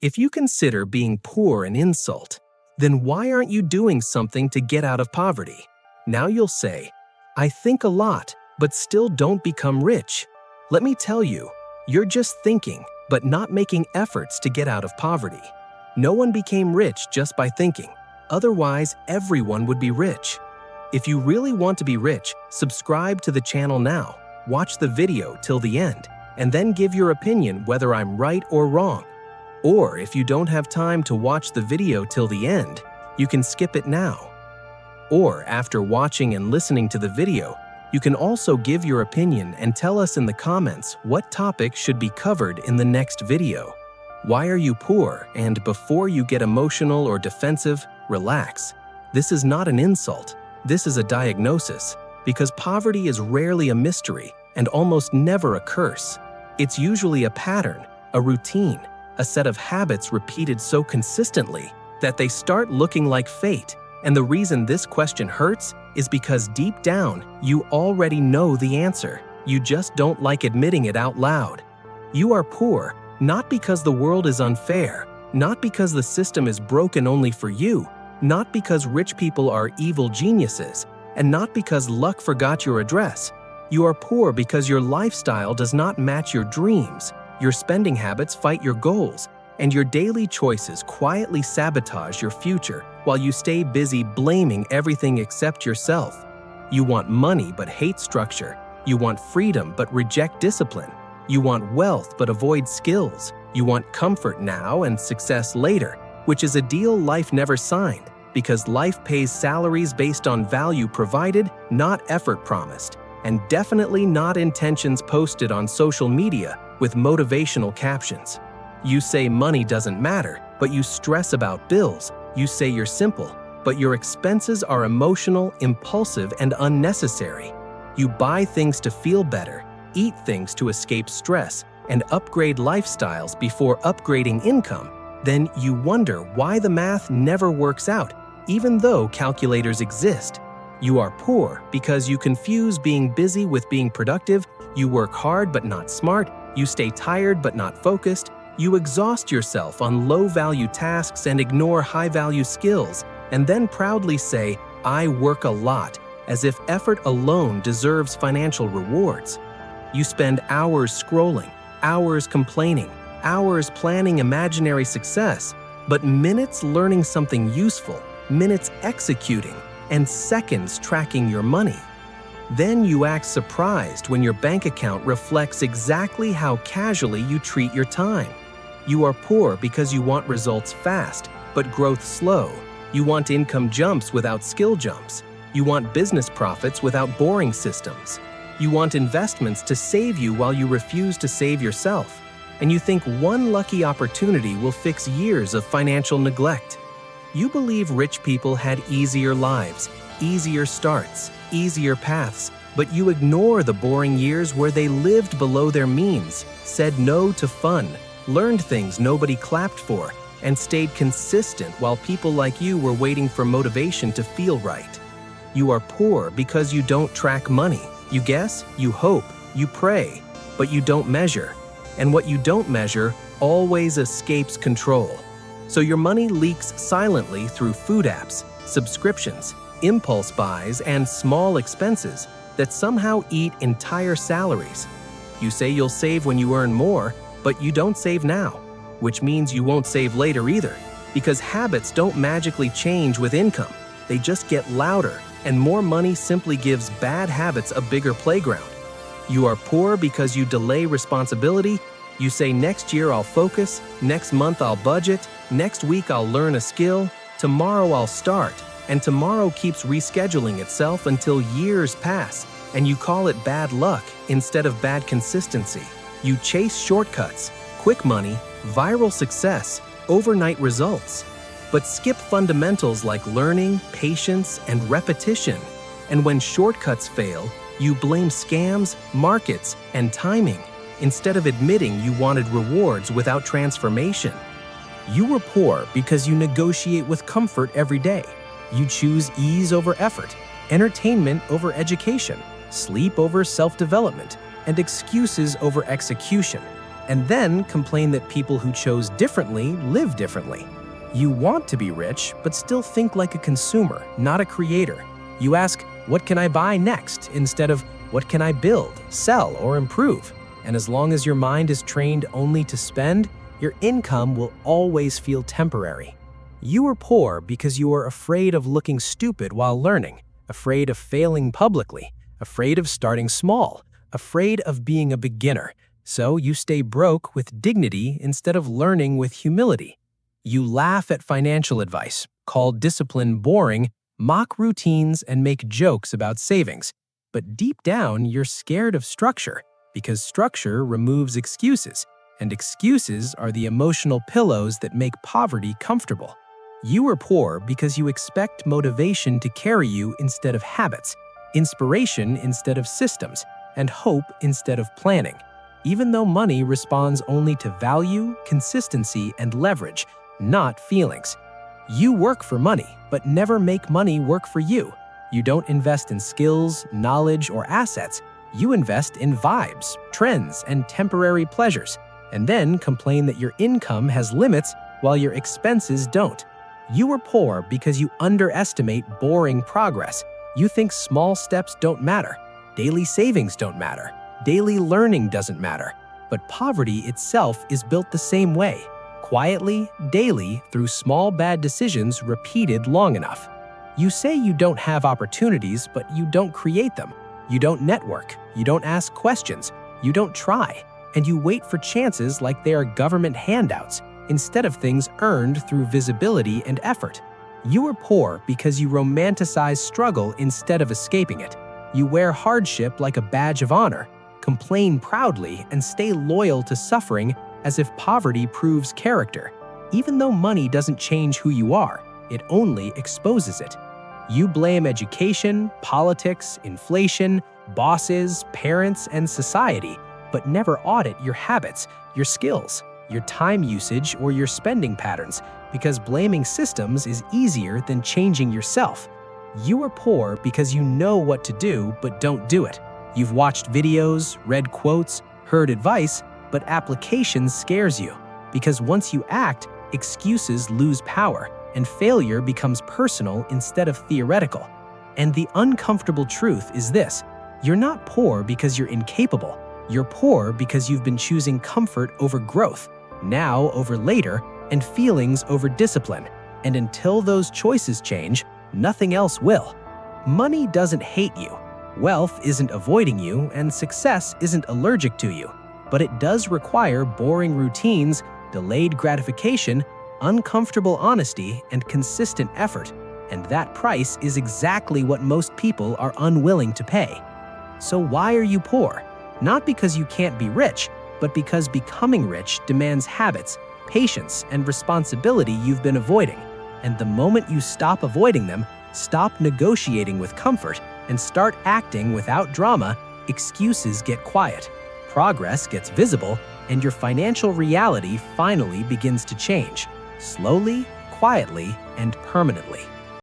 If you consider being poor an insult, then why aren't you doing something to get out of poverty? Now you'll say, I think a lot, but still don't become rich. Let me tell you, you're just thinking, but not making efforts to get out of poverty. No one became rich just by thinking. Otherwise, everyone would be rich. If you really want to be rich, subscribe to the channel now, watch the video till the end, and then give your opinion whether I'm right or wrong. Or if you don't have time to watch the video till the end, you can skip it now. Or after watching and listening to the video, you can also give your opinion and tell us in the comments what topic should be covered in the next video. Why are you poor? And before you get emotional or defensive, relax. This is not an insult. This is a diagnosis, because poverty is rarely a mystery and almost never a curse. It's usually a pattern, a routine, a set of habits repeated so consistently that they start looking like fate. And the reason this question hurts is because deep down, you already know the answer. You just don't like admitting it out loud. You are poor, not because the world is unfair, not because the system is broken only for you, not because rich people are evil geniuses, and not because luck forgot your address. You are poor because your lifestyle does not match your dreams, your spending habits fight your goals, and your daily choices quietly sabotage your future while you stay busy blaming everything except yourself. You want money but hate structure. You want freedom but reject discipline. You want wealth but avoid skills. You want comfort now and success later, which is a deal life never signed, because life pays salaries based on value provided, not effort promised, and definitely not intentions posted on social media with motivational captions. You say money doesn't matter, but you stress about bills. You say you're simple, but your expenses are emotional, impulsive, and unnecessary. You buy things to feel better, eat things to escape stress, and upgrade lifestyles before upgrading income. Then you wonder why the math never works out, even though calculators exist. You are poor because you confuse being busy with being productive. You work hard but not smart. You stay tired but not focused. You exhaust yourself on low-value tasks and ignore high-value skills, and then proudly say, I work a lot, as if effort alone deserves financial rewards. You spend hours scrolling, hours complaining, hours planning imaginary success, but minutes learning something useful, minutes executing, and seconds tracking your money. Then you act surprised when your bank account reflects exactly how casually you treat your time. You are poor because you want results fast, but growth slow. You want income jumps without skill jumps. You want business profits without boring systems. You want investments to save you while you refuse to save yourself. And you think one lucky opportunity will fix years of financial neglect. You believe rich people had easier lives, easier starts, easier paths, but you ignore the boring years where they lived below their means, said no to fun, learned things nobody clapped for, and stayed consistent while people like you were waiting for motivation to feel right. You are poor because you don't track money. You guess, you hope, you pray, but you don't measure. And what you don't measure always escapes control. So your money leaks silently through food apps, subscriptions, impulse buys, and small expenses that somehow eat entire salaries. You say you'll save when you earn more, but you don't save now, which means you won't save later either, because habits don't magically change with income. They just get louder, and more money simply gives bad habits a bigger playground. You are poor because you delay responsibility. You say next year I'll focus, next month I'll budget, next week I'll learn a skill, tomorrow I'll start, and tomorrow keeps rescheduling itself until years pass, and you call it bad luck instead of bad consistency. You chase shortcuts, quick money, viral success, overnight results, but skip fundamentals like learning, patience, and repetition. And when shortcuts fail, you blame scams, markets, and timing, instead of admitting you wanted rewards without transformation. You were poor because you negotiate with comfort every day. You choose ease over effort, entertainment over education, sleep over self-development, and excuses over execution. and then complain that people who chose differently live differently. You want to be rich, but still think like a consumer, not a creator. You ask, what can I buy next, instead of what can I build, sell, or improve? And as long as your mind is trained only to spend, your income will always feel temporary. You are poor because you are afraid of looking stupid while learning, afraid of failing publicly, afraid of starting small, afraid of being a beginner. So you stay broke with dignity instead of learning with humility. You laugh at financial advice, call discipline boring, mock routines, and make jokes about savings. But deep down, you're scared of structure, because structure removes excuses, and excuses are the emotional pillows that make poverty comfortable. You are poor because you expect motivation to carry you instead of habits, inspiration instead of systems, and hope instead of planning. Even though money responds only to value, consistency, and leverage, not feelings. You work for money, but never make money work for you. You don't invest in skills, knowledge, or assets. You invest in vibes, trends, and temporary pleasures, and then complain that your income has limits while your expenses don't. You are poor because you underestimate boring progress. You think small steps don't matter, daily savings don't matter, daily learning doesn't matter. But poverty itself is built the same way, quietly, daily, through small bad decisions repeated long enough. You say you don't have opportunities, but you don't create them. You don't network, you don't ask questions, you don't try, and you wait for chances like they are government handouts, instead of things earned through visibility and effort. You are poor because you romanticize struggle instead of escaping it. You wear hardship like a badge of honor, complain proudly, and stay loyal to suffering as if poverty proves character. Even though money doesn't change who you are, it only exposes it. You blame education, politics, inflation, bosses, parents, and society, but never audit your habits, your skills, your time usage, or your spending patterns, because blaming systems is easier than changing yourself. You are poor because you know what to do but don't do it. You've watched videos, read quotes, heard advice, but application scares you, because once you act, excuses lose power, and failure becomes personal instead of theoretical. And the uncomfortable truth is this: you're not poor because you're incapable. You're poor because you've been choosing comfort over growth, now over later, and feelings over discipline. And until those choices change, nothing else will. Money doesn't hate you. Wealth isn't avoiding you, and success isn't allergic to you. But it does require boring routines, delayed gratification, uncomfortable honesty, and consistent effort. And that price is exactly what most people are unwilling to pay. So why are you poor? Not because you can't be rich, but because becoming rich demands habits, patience, and responsibility you've been avoiding. And the moment you stop avoiding them, stop negotiating with comfort, and start acting without drama, excuses get quiet, progress gets visible, and your financial reality finally begins to change, slowly, quietly, and permanently.